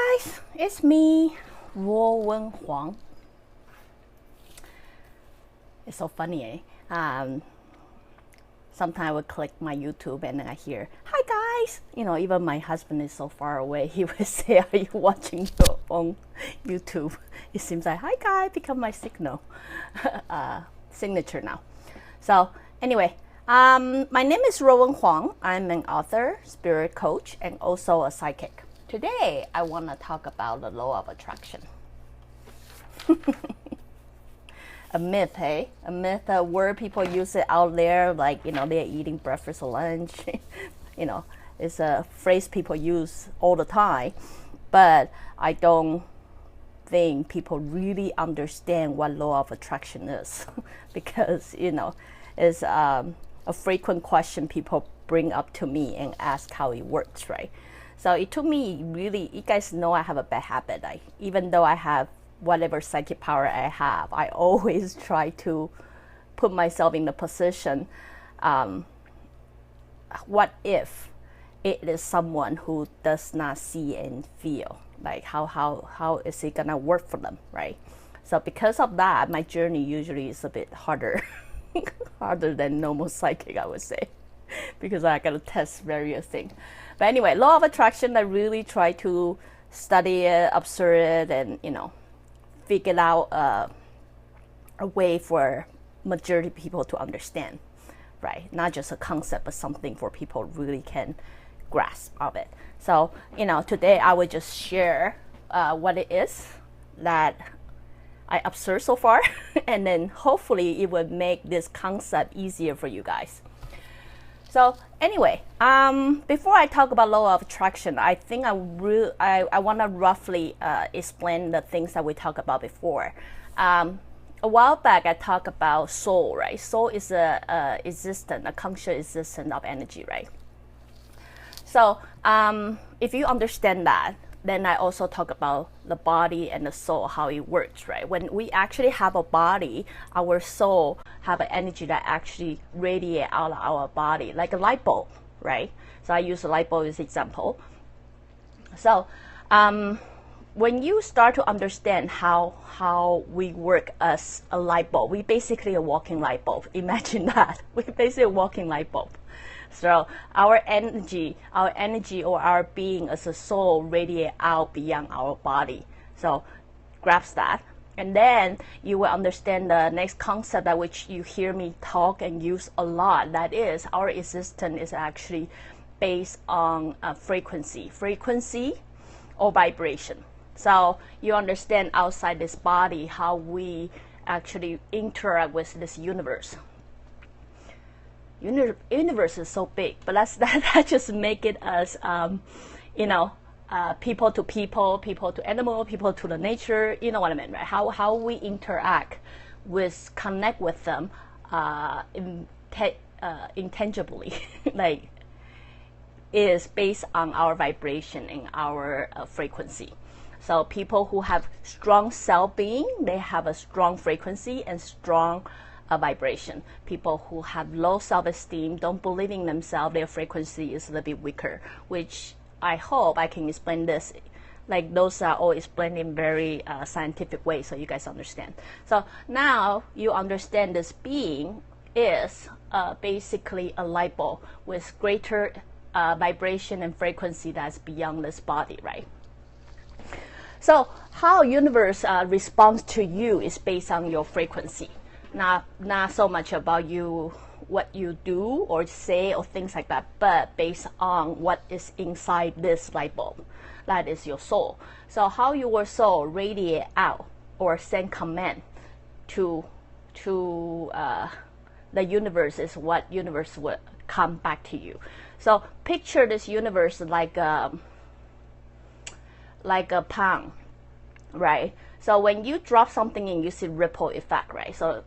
guys, it's me, Ruowen Huang. It's so funny, sometimes I would click my YouTube and then I hear, "Hi guys!" You know, even my husband is so far away, he would say, "Are you watching your own YouTube?" It seems like, "Hi guys," become my signature now. So anyway, my name is Ruowen Huang. I'm an author, spirit coach, and also a psychic. Today, I want to talk about the law of attraction. A myth, hey? A myth, a word people use it out there, like, you know, they're eating breakfast or lunch. You know, it's a phrase people use all the time. But I don't think people really understand what law of attraction is. Because, you know, it's a frequent question people bring up to me and ask how it works, right? So it took me really, you guys know I have a bad habit. Even though I have whatever psychic power I have, I always try to put myself in the position, what if it is someone who does not see and feel? Like how is it gonna work for them, right? So because of that, my journey usually is a bit harder, harder than normal psychic, I would say, because I gotta test various things. But anyway, law of attraction, I really try to study it, observe it, and, you know, figure out a way for majority of people to understand, right? Not just a concept, but something for people really can grasp of it. So, you know, today I will just share what it is that I observed so far, and then hopefully it will make this concept easier for you guys. So anyway, before I talk about law of attraction, I think I want to roughly explain the things that we talked about before. A while back, I talked about soul, right? Soul is a conscious existence of energy, right? So if you understand that, then I also talk about the body and the soul, how it works, right? When we actually have a body, our soul have an energy that actually radiate out of our body, like a light bulb, right? So I use a light bulb as an example. So when you start to understand how we work as a light bulb, we basically a walking light bulb. Imagine that. We're basically a walking light bulb. So our energy or our being as a soul radiate out beyond our body. So grasp that. And then you will understand the next concept that which you hear me talk and use a lot. That is, our existence is actually based on frequency or vibration. So you understand outside this body how we actually interact with this universe. Universe is so big, but that just make it as you know, people to people, people to animal, people to the nature. You know what I mean, right? How we interact connect with them intangibly, like, is based on our vibration and our frequency. So people who have strong self-being, they have a strong frequency and strong vibration. People who have low self-esteem, don't believe in themselves, their frequency is a little bit weaker, which I hope I can explain this. Like, those are all explained in very scientific way, so you guys understand. So now you understand this being is basically a light bulb with greater vibration and frequency that's beyond this body, right? So how universe responds to you is based on your frequency. Not so much about you, what you do or say or things like that, but based on what is inside this light bulb. That is your soul. So how your soul radiate out or send command to the universe is what universe will come back to you. So picture this universe like a pond, right? So when you drop something in, you see ripple effect, right? So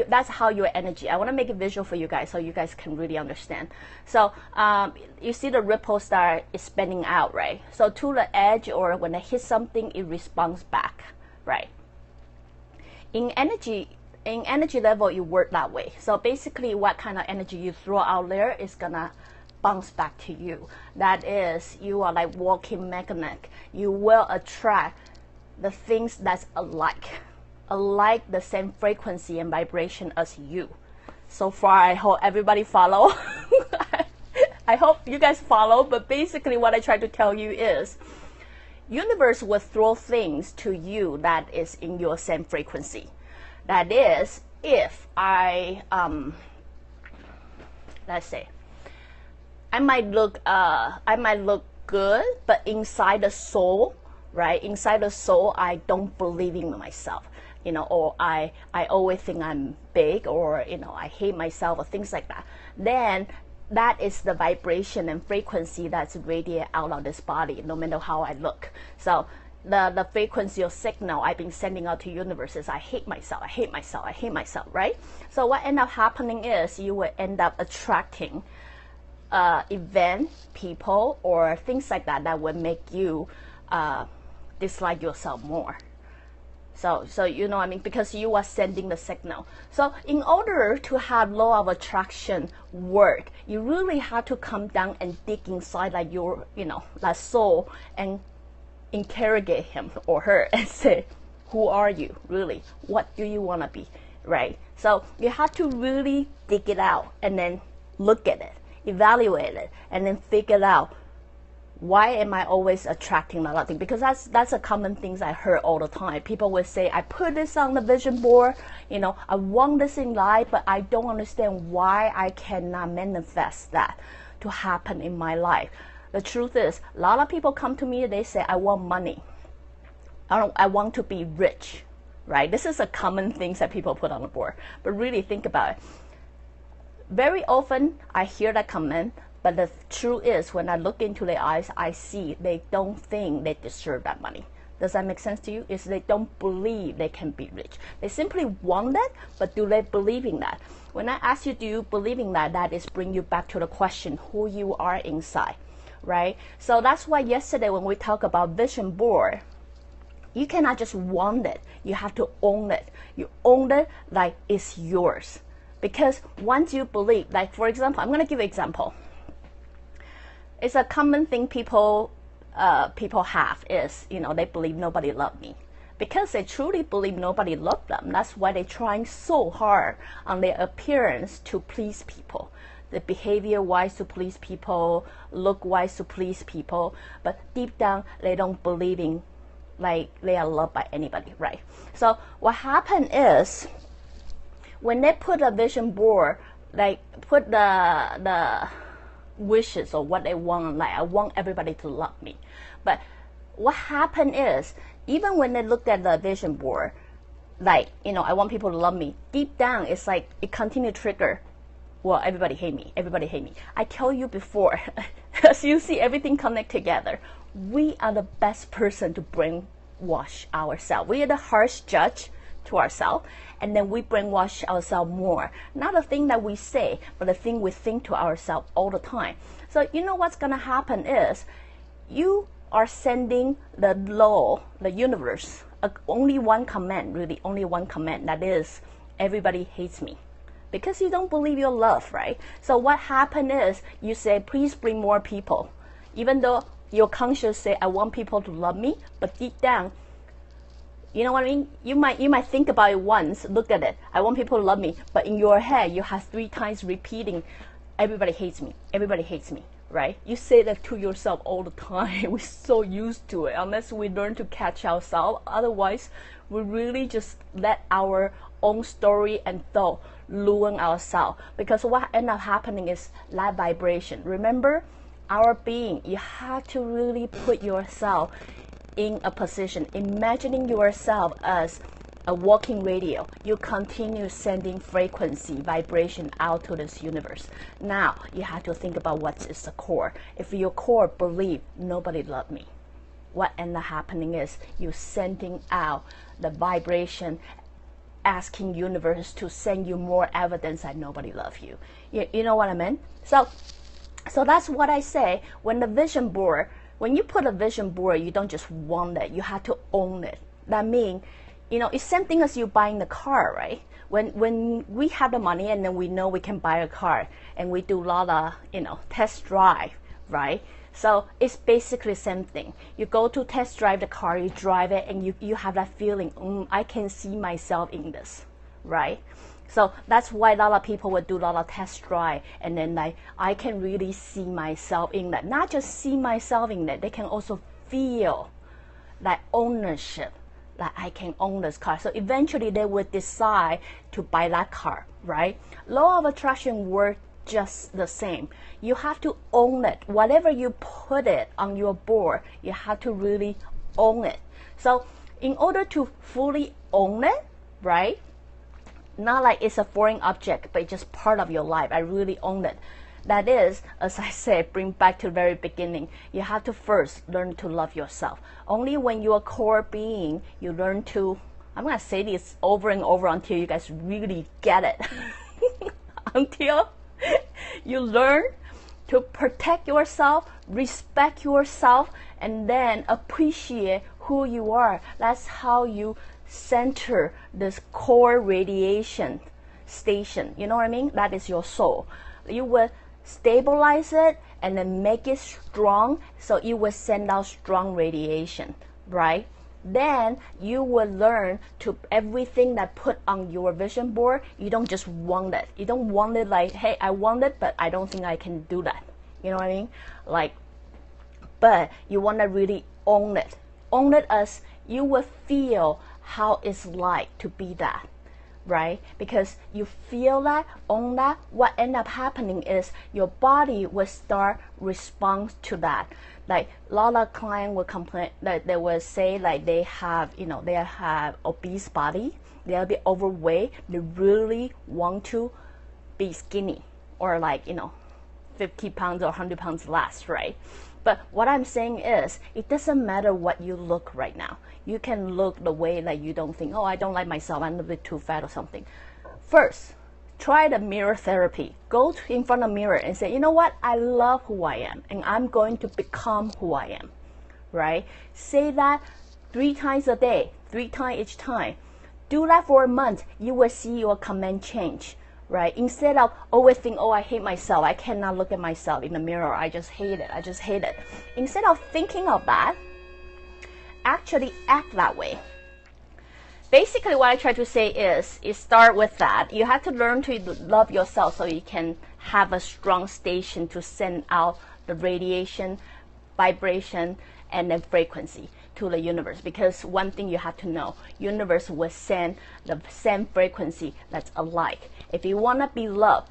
that's how your energy. I want to make it visual for you guys so you guys can really understand. So you see the ripple start is spinning out, right? So to the edge, or when it hits something, it responds back, right? In energy level, it works that way. So basically, what kind of energy you throw out there is gonna bounce back to you. That is, you are like walking magnet. You will attract the things that's alike the same frequency and vibration as you. So far, I hope everybody follow. I hope you guys follow, but basically what I try to tell you is, universe will throw things to you that is in your same frequency. That is, if let's say, I might look good, but inside the soul, right? Inside the soul, I don't believe in myself, or I always think I'm big, or, I hate myself, or things like that. Then that is the vibration and frequency that's radiated out of this body, no matter how I look. So the frequency or signal I've been sending out to universe is, I hate myself, I hate myself, I hate myself, right? So what ends up happening is, you will end up attracting event, people, or things like that will make you dislike yourself more. So you know what I mean? Because you are sending the signal. So in order to have law of attraction work, you really have to come down and dig inside like your, that soul, and interrogate him or her and say, who are you really? What do you want to be, right? So you have to really dig it out and then look at it, evaluate it, and then figure out, why am I always attracting a lot of things? Because that's a common things I heard all the time. People will say, I put this on the vision board, I want this in life, but I don't understand why I cannot manifest that to happen in my life. The truth is, a lot of people come to me, they say, I want money. I want to be rich, right? This is a common things that people put on the board. But really think about it. Very often I hear that comment, but the truth is, when I look into their eyes, I see they don't think they deserve that money. Does that make sense to you? Is they don't believe they can be rich. They simply want that, but do they believe in that? When I ask you, do you believe in that? That is bring you back to the question, who you are inside, right? So that's why yesterday when we talk about vision board, you cannot just want it. You have to own it. You own it like it's yours. Because once you believe, like for example, I'm going to give an example. It's a common thing people have is, they believe nobody loved me. Because they truly believe nobody loved them, that's why they're trying so hard on their appearance to please people. The behavior-wise to please people, look-wise to please people. But deep down, they don't believe in, like, they are loved by anybody, right? So what happened is, when they put a vision board, like put the wishes or what they want, like I want everybody to love me. But what happened is, even when they looked at the vision board, like, I want people to love me, deep down it's like it continue to trigger, well, everybody hate me, everybody hate me. I tell you before, as you see everything connect together, we are the best person to brainwash ourselves. We are the harsh judge to ourselves, and then we brainwash ourselves more. Not the thing that we say, but the thing we think to ourselves all the time. So you know what's going to happen is, you are sending the law, the universe, only one command, really only one command, that is, everybody hates me. Because you don't believe your love, right? So what happened is, you say, please bring more people. Even though your conscience say, I want people to love me, but deep down, you know what I mean? You might think about it once, look at it, I want people to love me, but in your head, you have 3 times repeating, everybody hates me, everybody hates me, right? You say that to yourself all the time. We're so used to it, unless we learn to catch ourselves. Otherwise, we really just let our own story and thought ruin ourselves. Because what ends up happening is that vibration. Remember, our being, you have to really put yourself in a position, imagining yourself as a walking radio. You continue sending frequency, vibration out to this universe. Now, you have to think about what is the core. If your core believe nobody loved me, what ends up happening is you sending out the vibration, asking universe to send you more evidence that nobody loves you. You know what I mean? So that's what I say. When the vision board, when you put a vision board, you don't just want it, you have to own it. That means, it's same thing as you buying the car, right? when we have the money and then we know we can buy a car and we do a lot of, test drive, right? So it's basically the same thing. You go to test drive the car, you drive it, and you have that feeling, I can see myself in this, right? So that's why a lot of people would do a lot of test drive, and then like, I can really see myself in that. Not just see myself in that, they can also feel that ownership, that I can own this car. So eventually they would decide to buy that car, right? Law of attraction works just the same. You have to own it. Whatever you put it on your board, you have to really own it. So in order to fully own it, right? Not like it's a foreign object, but it's just part of your life. I really own it. That is, as I said, bring back to the very beginning. You have to first learn to love yourself. Only when you're a core being, you learn to, I'm going to say this over and over until you guys really get it. Until you learn to protect yourself, respect yourself, and then appreciate who you are. That's how you center this core radiation station. You know what I mean? That is your soul. You will stabilize it and then make it strong, so it will send out strong radiation, right? Then you will learn to everything that put on your vision board, you don't just want it. You don't want it like, hey, I want it, but I don't think I can do that. You know what I mean? Like, but you want to really own it. Own it as you will feel how it's like to be that, right? Because you feel that, own that, what end up happening is your body will start respond to that. Like a lot of clients will complain that they will say like they have, they have obese body, they'll be overweight, they really want to be skinny or like, 50 pounds or 100 pounds less, right? But what I'm saying is, it doesn't matter what you look right now. You can look the way like you don't think, oh, I don't like myself, I'm a bit too fat or something. First, try the mirror therapy. Go in front of the mirror and say, you know what? I love who I am, and I'm going to become who I am, right? Say that 3 times a day, 3 times each time. Do that for a month. You will see your comment change, right? Instead of always think, oh, I hate myself, I cannot look at myself in the mirror, I just hate it, I just hate it. Instead of thinking of that, actually act that way. Basically what I try to say is start with that. You have to learn to love yourself so you can have a strong station to send out the radiation, vibration, and then frequency to the universe. Because one thing you have to know, universe will send the same frequency that's alike. If you want to be loved,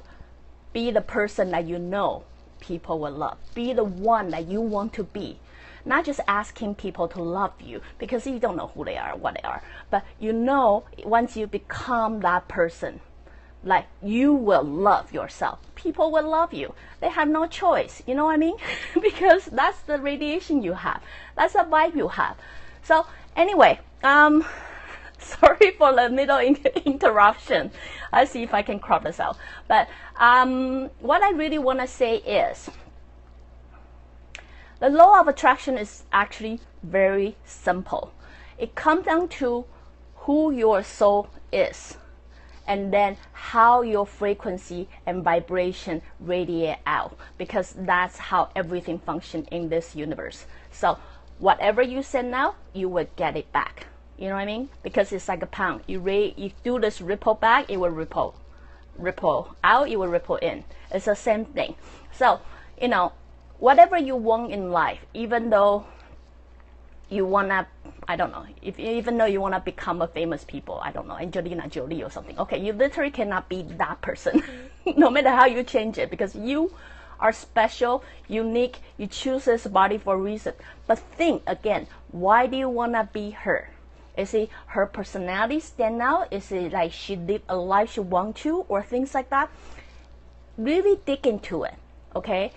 be the person that you know people will love. Be the one that you want to be. Not just asking people to love you, because you don't know who they are, what they are. But once you become that person, like you will love yourself. People will love you. They have no choice. You know what I mean? Because that's the radiation you have. That's the vibe you have. So anyway, sorry for the middle interruption. I'll see if I can crop this out. But what I really want to say is, the law of attraction is actually very simple. It comes down to who your soul is, and then how your frequency and vibration radiate out, because that's how everything functions in this universe. So whatever you send out, you will get it back. You know what I mean? Because it's like a pound. You do this ripple back, it will ripple out, it will ripple in. It's the same thing. So, whatever you want in life, even though you wanna, I don't know, even though you wanna become a famous people, I don't know, Angelina Jolie or something. Okay, you literally cannot be that person, no matter how you change it, because you are special, unique. You choose this body for a reason. But think again, why do you wanna be her? Is it her personality stand out? Is it like she lived a life she want to, or things like that? Really dig into it, okay?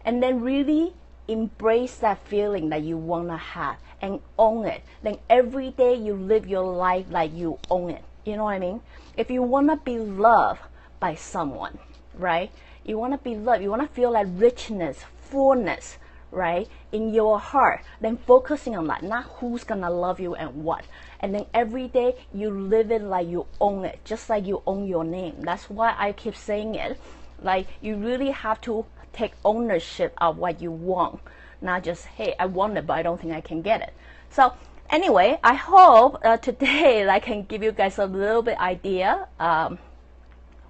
And then really embrace that feeling that you want to have and own it. Then every day you live your life like you own it. You know what I mean? If you want to be loved by someone, right? You want to be loved. You want to feel that richness, fullness, right, in your heart, then focusing on that, not who's gonna love you and what. And then every day you live it like you own it, just like you own your name. That's why I keep saying it. Like, you really have to take ownership of what you want, not just, hey, I want it, but I don't think I can get it. So anyway, I hope today I can give you guys a little bit idea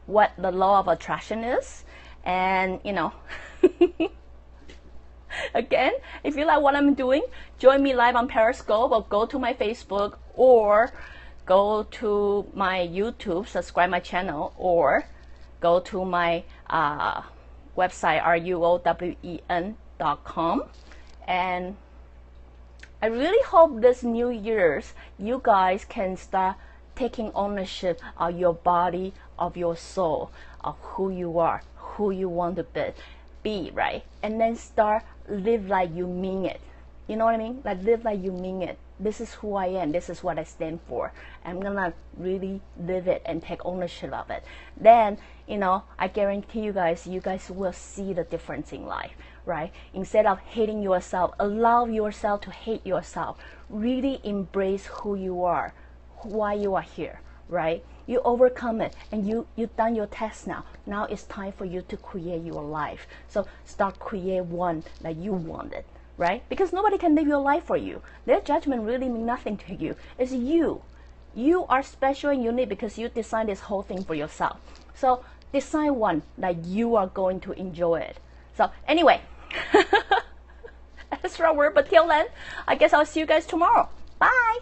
what the law of attraction is. And, you know, again, if you like what I'm doing, join me live on Periscope, or go to my Facebook, or go to my YouTube, subscribe my channel, or go to my website, ruowen.com. And I really hope this New Year's you guys can start taking ownership of your body, of your soul, of who you are, who you want to be, right? And then start live like you mean it. You know what I mean? Like, live like you mean it. This is who I am. This is what I stand for. I'm gonna really live it and take ownership of it. Then, you know, I guarantee you guys will see the difference in life, right? Instead of hating yourself, allow yourself to hate yourself. Really embrace who you are, why you are here, right? You overcome it, and you've done your test now. Now it's time for you to create your life. So start create one that you wanted, right? Because nobody can live your life for you. Their judgment really means nothing to you. It's you. You are special and unique because you designed this whole thing for yourself. So design one that you are going to enjoy it. So anyway, extra word, but till then, I guess I'll see you guys tomorrow. Bye.